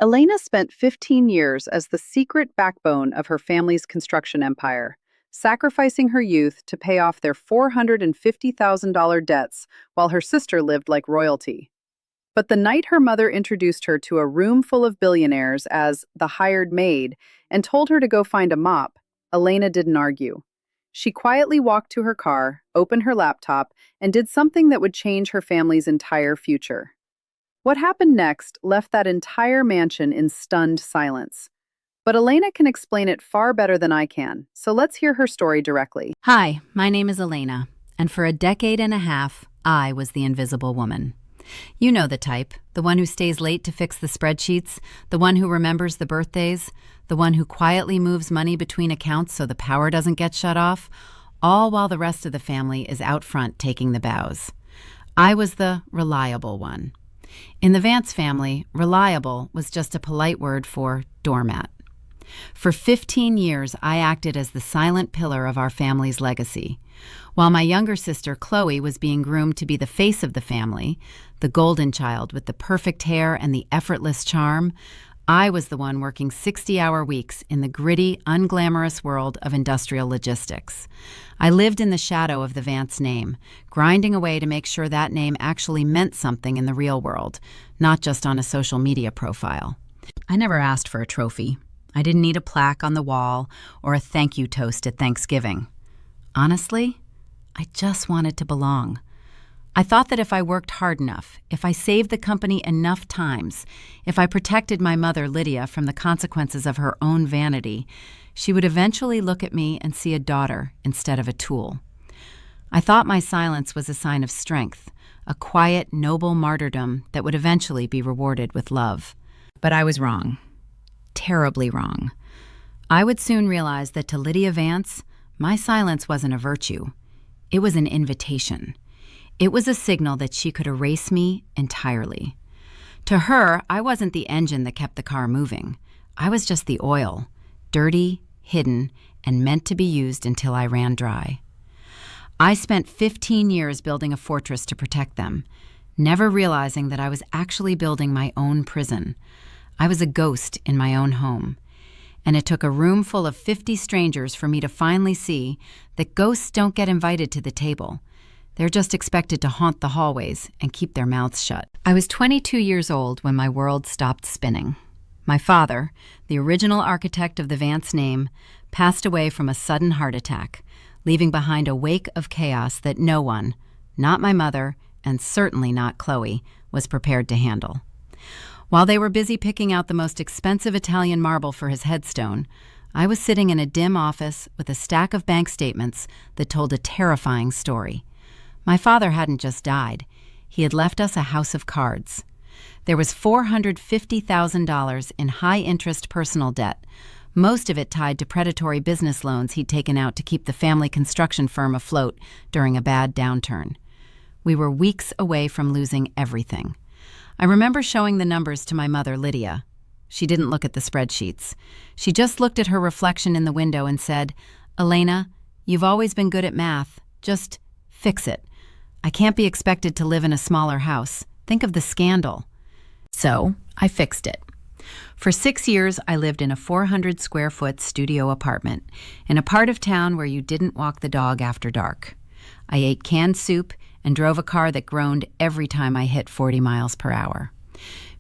Elena spent 15 years as the secret backbone of her family's construction empire, sacrificing her youth to pay off their $450,000 debts while her sister lived like royalty. But the night her mother introduced her to a room full of billionaires as the hired maid and told her to go find a mop, Elena didn't argue. She quietly walked to her car, opened her laptop, and did something that would change her family's entire future. What happened next left that entire mansion in stunned silence. But Elena can explain it far better than I can, so let's hear her story directly. Hi, my name is Elena, and for a decade and a half, I was the invisible woman. You know the type, the one who stays late to fix the spreadsheets, the one who remembers the birthdays, the one who quietly moves money between accounts so the power doesn't get shut off, all while the rest of the family is out front taking the bows. I was the reliable one. In the Vance family, reliable was just a polite word for doormat. For 15 years, I acted as the silent pillar of our family's legacy. While my younger sister, Chloe, was being groomed to be the face of the family, the golden child with the perfect hair and the effortless charm, I was the one working 60-hour weeks in the gritty, unglamorous world of industrial logistics. I lived in the shadow of the Vance name, grinding away to make sure that name actually meant something in the real world, not just on a social media profile. I never asked for a trophy. I didn't need a plaque on the wall or a thank you toast at Thanksgiving. Honestly, I just wanted to belong. I thought that if I worked hard enough, if I saved the company enough times, if I protected my mother, Lydia, from the consequences of her own vanity, she would eventually look at me and see a daughter instead of a tool. I thought my silence was a sign of strength, a quiet, noble martyrdom that would eventually be rewarded with love. But I was wrong. Terribly wrong. I would soon realize that to Lydia Vance, my silence wasn't a virtue. It was an invitation. It was a signal that she could erase me entirely. To her, I wasn't the engine that kept the car moving. I was just the oil, dirty, hidden, and meant to be used until I ran dry. I spent 15 years building a fortress to protect them, never realizing that I was actually building my own prison. I was a ghost in my own home. And it took a room full of 50 strangers for me to finally see that ghosts don't get invited to the table. They're just expected to haunt the hallways and keep their mouths shut. I was 22 years old when my world stopped spinning. My father, the original architect of the Vance name, passed away from a sudden heart attack, leaving behind a wake of chaos that no one, not my mother, and certainly not Chloe, was prepared to handle. While they were busy picking out the most expensive Italian marble for his headstone, I was sitting in a dim office with a stack of bank statements that told a terrifying story. My father hadn't just died. He had left us a house of cards. There was $450,000 in high-interest personal debt, most of it tied to predatory business loans he'd taken out to keep the family construction firm afloat during a bad downturn. We were weeks away from losing everything. I remember showing the numbers to my mother, Lydia. She didn't look at the spreadsheets. She just looked at her reflection in the window and said, "Elena, you've always been good at math. Just fix it. I can't be expected to live in a smaller house. Think of the scandal." So I fixed it. For 6 years, I lived in a 400-square-foot studio apartment in a part of town where you didn't walk the dog after dark. I ate canned soup and drove a car that groaned every time I hit 40 miles per hour.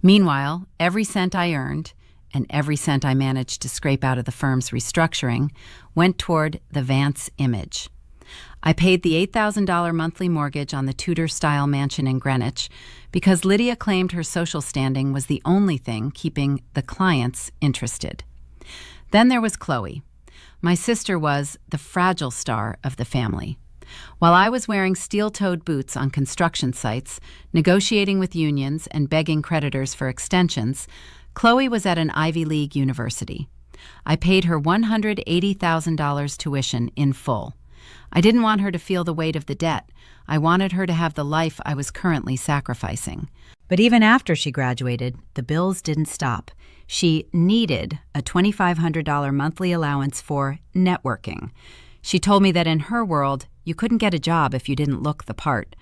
Meanwhile, every cent I earned, and every cent I managed to scrape out of the firm's restructuring, went toward the Vance image. I paid the $8,000 monthly mortgage on the Tudor-style mansion in Greenwich because Lydia claimed her social standing was the only thing keeping the clients interested. Then there was Chloe. My sister was the fragile star of the family. While I was wearing steel-toed boots on construction sites, negotiating with unions and begging creditors for extensions, Chloe was at an Ivy League university. I paid her $180,000 tuition in full. I didn't want her to feel the weight of the debt. I wanted her to have the life I was currently sacrificing. But even after she graduated, the bills didn't stop. She needed a $2,500 monthly allowance for networking. She told me that in her world, you couldn't get a job if you didn't look the part.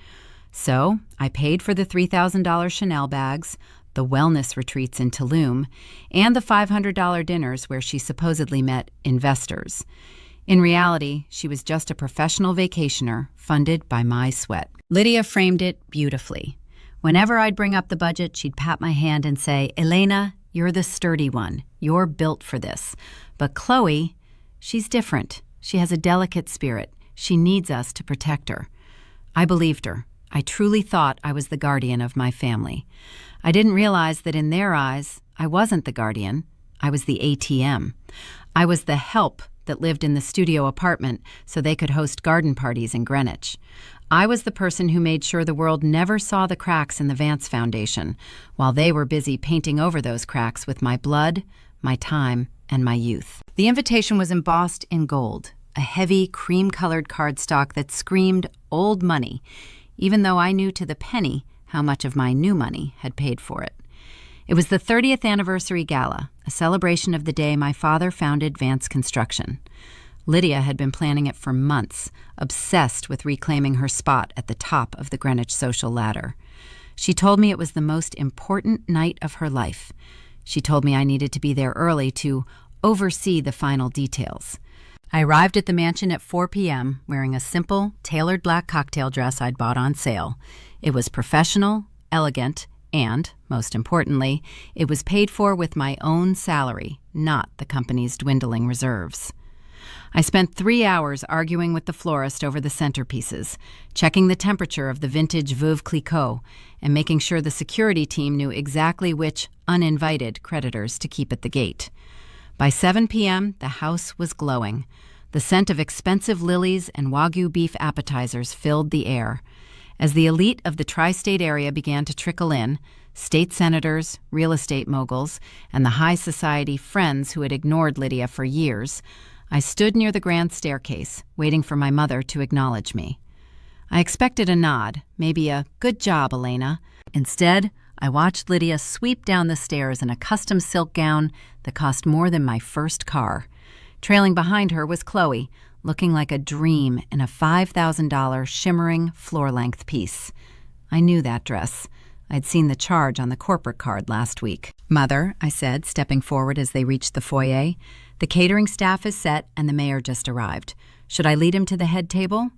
So I paid for the $3,000 Chanel bags, the wellness retreats in Tulum, and the $500 dinners where she supposedly met investors. In reality, she was just a professional vacationer funded by my sweat. Lydia framed it beautifully. Whenever I'd bring up the budget, she'd pat my hand and say, "Elena, you're the sturdy one. You're built for this. But Chloe, she's different. She has a delicate spirit. She needs us to protect her." I believed her. I truly thought I was the guardian of my family. I didn't realize that in their eyes, I wasn't the guardian. I was the ATM. I was the help that lived in the studio apartment so they could host garden parties in Greenwich. I was the person who made sure the world never saw the cracks in the Vance Foundation, while they were busy painting over those cracks with my blood, my time, and my youth. The invitation was embossed in gold, a heavy, cream-colored cardstock that screamed old money, even though I knew to the penny how much of my new money had paid for it. It was the 30th anniversary gala, a celebration of the day my father founded Vance Construction. Lydia had been planning it for months, obsessed with reclaiming her spot at the top of the Greenwich social ladder. She told me it was the most important night of her life. She told me I needed to be there early to oversee the final details. I arrived at the mansion at 4 p.m. wearing a simple, tailored black cocktail dress I'd bought on sale. It was professional, elegant, and, most importantly, it was paid for with my own salary, not the company's dwindling reserves. I spent 3 hours arguing with the florist over the centerpieces, checking the temperature of the vintage Veuve Clicquot, and making sure the security team knew exactly which uninvited creditors to keep at the gate. By 7 p.m., the house was glowing. The scent of expensive lilies and Wagyu beef appetizers filled the air. As the elite of the tri-state area began to trickle in, state senators, real estate moguls, and the high society friends who had ignored Lydia for years, I stood near the grand staircase, waiting for my mother to acknowledge me. I expected a nod, maybe a "good job, Elena." Instead, I watched Lydia sweep down the stairs in a custom silk gown that cost more than my first car. Trailing behind her was Chloe, looking like a dream in a $5,000 shimmering floor-length piece. I knew that dress. I'd seen the charge on the corporate card last week. "Mother," I said, stepping forward as they reached the foyer, "the catering staff is set and the mayor just arrived. Should I lead him to the head table?"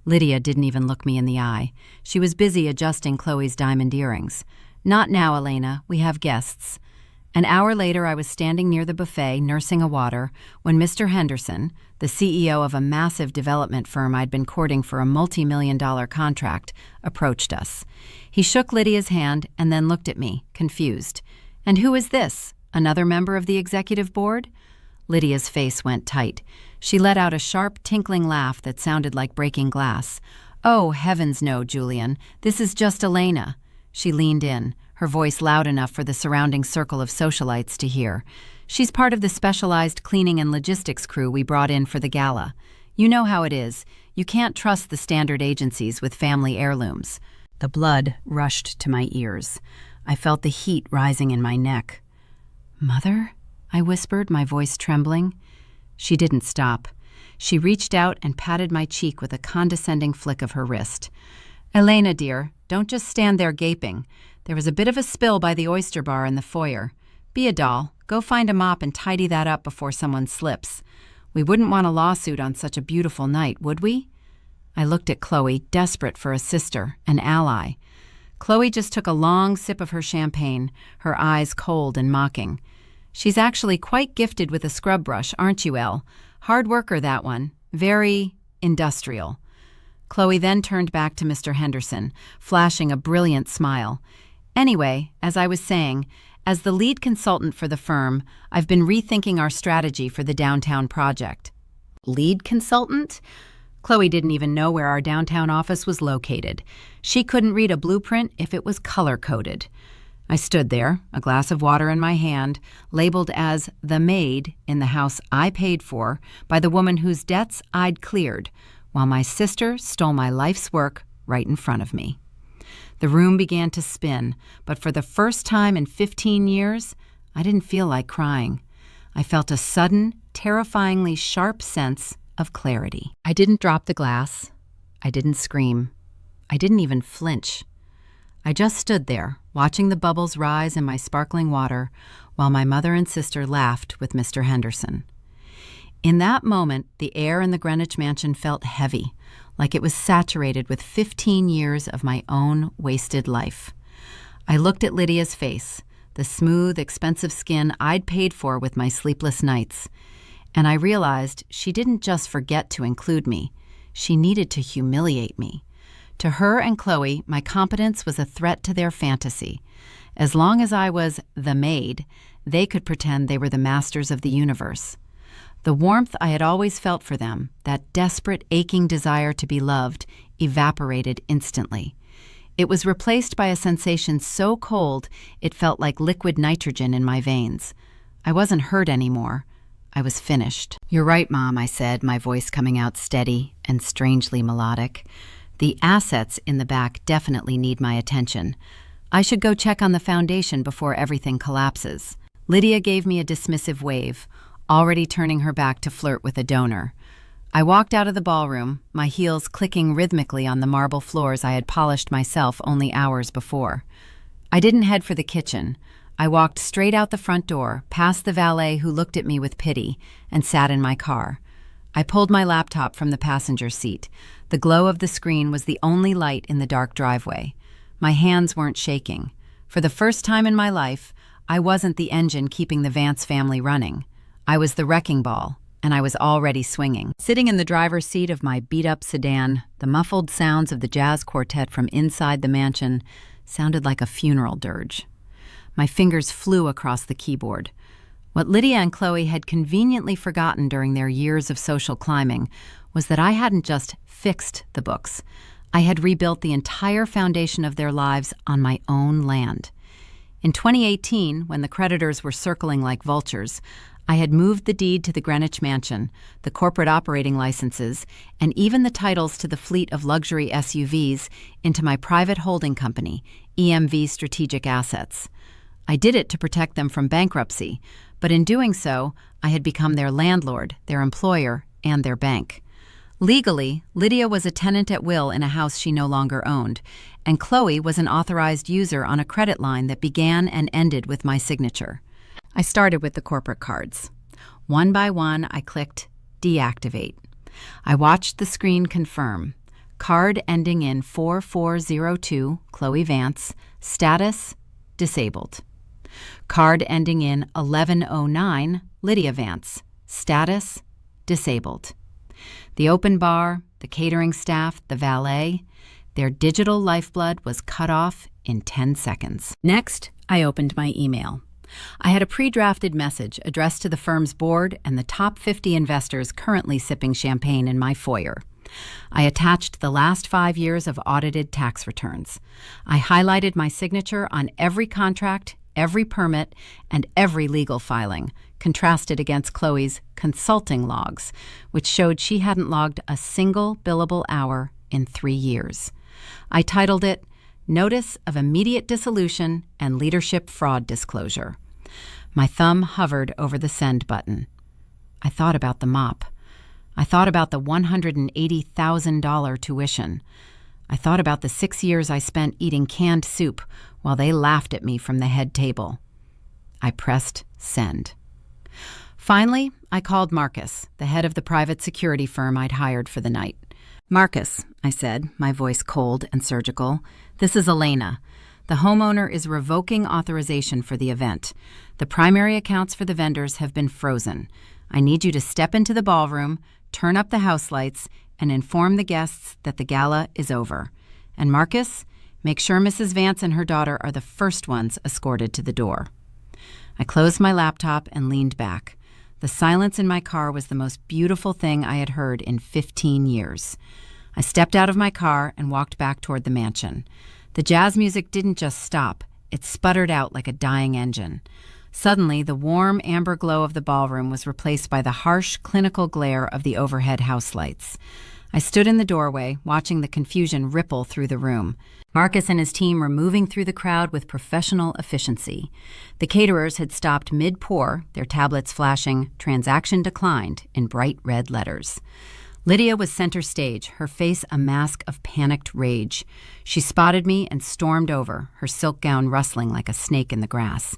Lydia didn't even look me in the eye. She was busy adjusting Chloe's diamond earrings. "Not now, Elena. We have guests." An hour later, I was standing near the buffet, nursing a water, when Mr. Henderson, the CEO of a massive development firm I'd been courting for a multi-million-dollar contract, approached us. He shook Lydia's hand and then looked at me, confused. "And who is this? Another member of the executive board?" Lydia's face went tight. She let out a sharp, tinkling laugh that sounded like breaking glass. "Oh, heavens no, Julian. This is just Elena." She leaned in, her voice loud enough for the surrounding circle of socialites to hear. "She's part of the specialized cleaning and logistics crew we brought in for the gala. You know how it is. You can't trust the standard agencies with family heirlooms." The blood rushed to my ears. I felt the heat rising in my neck. "Mother?" I whispered, my voice trembling. She didn't stop. She reached out and patted my cheek with a condescending flick of her wrist. "Elena, dear, don't just stand there gaping. There was a bit of a spill by the oyster bar in the foyer. Be a doll. Go find a mop and tidy that up before someone slips. We wouldn't want a lawsuit on such a beautiful night, would we?" I looked at Chloe, desperate for a sister, an ally. Chloe just took a long sip of her champagne, her eyes cold and mocking. "She's actually quite gifted with a scrub brush, aren't you, Elle? Hard worker, that one. Very industrial." Chloe then turned back to Mr. Henderson, flashing a brilliant smile. "Anyway, as I was saying, as the lead consultant for the firm, I've been rethinking our strategy for the downtown project." "Lead consultant?" Chloe didn't even know where our downtown office was located. She couldn't read a blueprint if it was color-coded. I stood there, a glass of water in my hand, labeled as the Maid in the house I paid for by the woman whose debts I'd cleared, while my sister stole my life's work right in front of me. The room began to spin, but for the first time in 15 years, I didn't feel like crying. I felt a sudden, terrifyingly sharp sense of clarity. I didn't drop the glass. I didn't scream. I didn't even flinch. I just stood there, watching the bubbles rise in my sparkling water, while my mother and sister laughed with Mr. Henderson. In that moment, the air in the Greenwich mansion felt heavy, like it was saturated with 15 years of my own wasted life. I looked at Lydia's face, the smooth, expensive skin I'd paid for with my sleepless nights, and I realized she didn't just forget to include me. She needed to humiliate me. To her and Chloe, my competence was a threat to their fantasy. As long as I was the Maid, they could pretend they were the masters of the universe. The warmth I had always felt for them, that desperate, aching desire to be loved, evaporated instantly. It was replaced by a sensation so cold it felt like liquid nitrogen in my veins. I wasn't hurt anymore. I was finished. "You're right, Mom," I said, my voice coming out steady and strangely melodic. "The assets in the back definitely need my attention. I should go check on the foundation before everything collapses." Lydia gave me a dismissive wave, already turning her back to flirt with a donor. I walked out of the ballroom, my heels clicking rhythmically on the marble floors I had polished myself only hours before. I didn't head for the kitchen. I walked straight out the front door, past the valet who looked at me with pity, and sat in my car. I pulled my laptop from the passenger seat. The glow of the screen was the only light in the dark driveway. My hands weren't shaking. For the first time in my life, I wasn't the engine keeping the Vance family running. I was the wrecking ball, and I was already swinging. Sitting in the driver's seat of my beat-up sedan, the muffled sounds of the jazz quartet from inside the mansion sounded like a funeral dirge. My fingers flew across the keyboard. What Lydia and Chloe had conveniently forgotten during their years of social climbing was that I hadn't just fixed the books. I had rebuilt the entire foundation of their lives on my own land. In 2018, when the creditors were circling like vultures, I had moved the deed to the Greenwich mansion, the corporate operating licenses, and even the titles to the fleet of luxury SUVs into my private holding company, EMV Strategic Assets. I did it to protect them from bankruptcy, but in doing so, I had become their landlord, their employer, and their bank. Legally, Lydia was a tenant at will in a house she no longer owned, and Chloe was an authorized user on a credit line that began and ended with my signature. I started with the corporate cards. One by one, I clicked deactivate. I watched the screen confirm. Card ending in 4402, Chloe Vance. Status, disabled. Card ending in 1109, Lydia Vance. Status, disabled. The open bar, the catering staff, the valet, their digital lifeblood was cut off in 10 seconds. Next, I opened my email. I had a pre-drafted message addressed to the firm's board and the top 50 investors currently sipping champagne in my foyer. I attached the last 5 years of audited tax returns. I highlighted my signature on every contract, every permit, and every legal filing, contrasted against Chloe's consulting logs, which showed she hadn't logged a single billable hour in 3 years. I titled it, Notice of Immediate Dissolution and Leadership Fraud Disclosure. My thumb hovered over the send button. I thought about the mop. I thought about the $180,000 tuition. I thought about the 6 years I spent eating canned soup while they laughed at me from the head table. I pressed send. Finally, I called Marcus, the head of the private security firm I'd hired for the night. "Marcus," I said, my voice cold and surgical, "this is Elena. The homeowner is revoking authorization for the event. The primary accounts for the vendors have been frozen. I need you to step into the ballroom, turn up the house lights, and inform the guests that the gala is over. And Marcus, make sure Mrs. Vance and her daughter are the first ones escorted to the door." I closed my laptop and leaned back. The silence in my car was the most beautiful thing I had heard in 15 years. I stepped out of my car and walked back toward the mansion. The jazz music didn't just stop, it sputtered out like a dying engine. Suddenly, the warm amber glow of the ballroom was replaced by the harsh, clinical glare of the overhead house lights. I stood in the doorway, watching the confusion ripple through the room. Marcus and his team were moving through the crowd with professional efficiency. The caterers had stopped mid-pour, their tablets flashing "Transaction declined" in bright red letters. Lydia was center stage, her face a mask of panicked rage. She spotted me and stormed over, her silk gown rustling like a snake in the grass.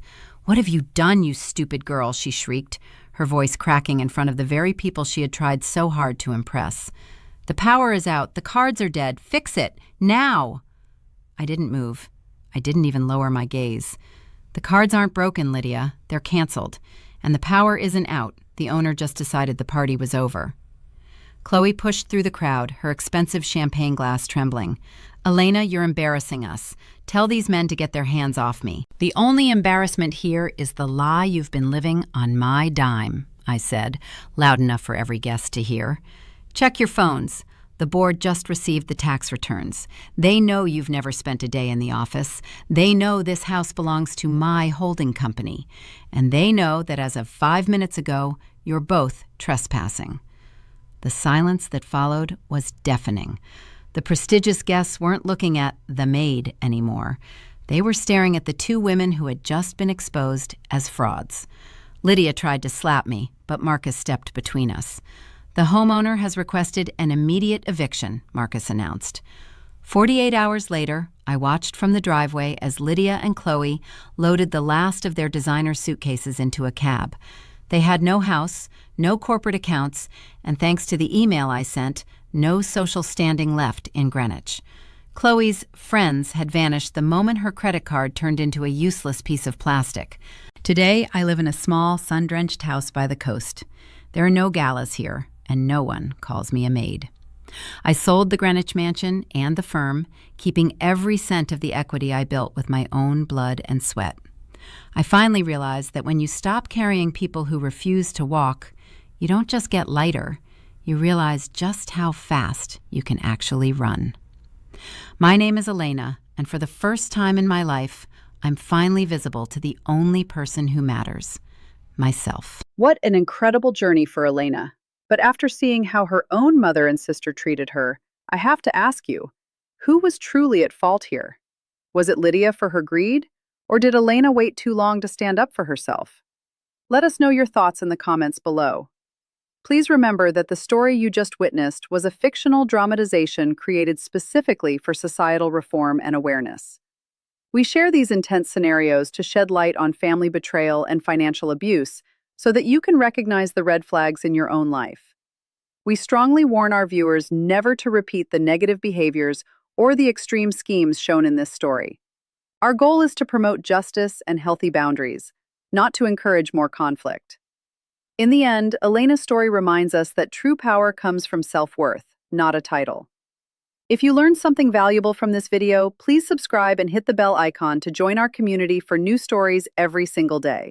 "What have you done, you stupid girl?" she shrieked, her voice cracking in front of the very people she had tried so hard to impress. "The power is out. The cards are dead. Fix it. Now!" I didn't move. I didn't even lower my gaze. "The cards aren't broken, Lydia. They're canceled. And the power isn't out. The owner just decided the party was over." Chloe pushed through the crowd, her expensive champagne glass trembling. "Elena, you're embarrassing us. Tell these men to get their hands off me." "The only embarrassment here is the lie you've been living on my dime," I said, loud enough for every guest to hear. "Check your phones. The board just received the tax returns. They know you've never spent a day in the office. They know this house belongs to my holding company. And they know that as of 5 minutes ago, you're both trespassing." The silence that followed was deafening. The prestigious guests weren't looking at the Maid anymore. They were staring at the two women who had just been exposed as frauds. Lydia tried to slap me, but Marcus stepped between us. "The homeowner has requested an immediate eviction," Marcus announced. 48 hours later, I watched from the driveway as Lydia and Chloe loaded the last of their designer suitcases into a cab. They had no house, no corporate accounts, and thanks to the email I sent, no social standing left in Greenwich. Chloe's friends had vanished the moment her credit card turned into a useless piece of plastic. Today, I live in a small, sun-drenched house by the coast. There are no galas here, and no one calls me a maid. I sold the Greenwich mansion and the firm, keeping every cent of the equity I built with my own blood and sweat. I finally realized that when you stop carrying people who refuse to walk, you don't just get lighter, you realize just how fast you can actually run. My name is Elena, and for the first time in my life, I'm finally visible to the only person who matters, myself. What an incredible journey for Elena. But after seeing how her own mother and sister treated her, I have to ask you, who was truly at fault here? Was it Lydia for her greed? Or did Elena wait too long to stand up for herself? Let us know your thoughts in the comments below. Please remember that the story you just witnessed was a fictional dramatization created specifically for societal reform and awareness. We share these intense scenarios to shed light on family betrayal and financial abuse so that you can recognize the red flags in your own life. We strongly warn our viewers never to repeat the negative behaviors or the extreme schemes shown in this story. Our goal is to promote justice and healthy boundaries, not to encourage more conflict. In the end, Elena's story reminds us that true power comes from self-worth, not a title. If you learned something valuable from this video, please subscribe and hit the bell icon to join our community for new stories every single day.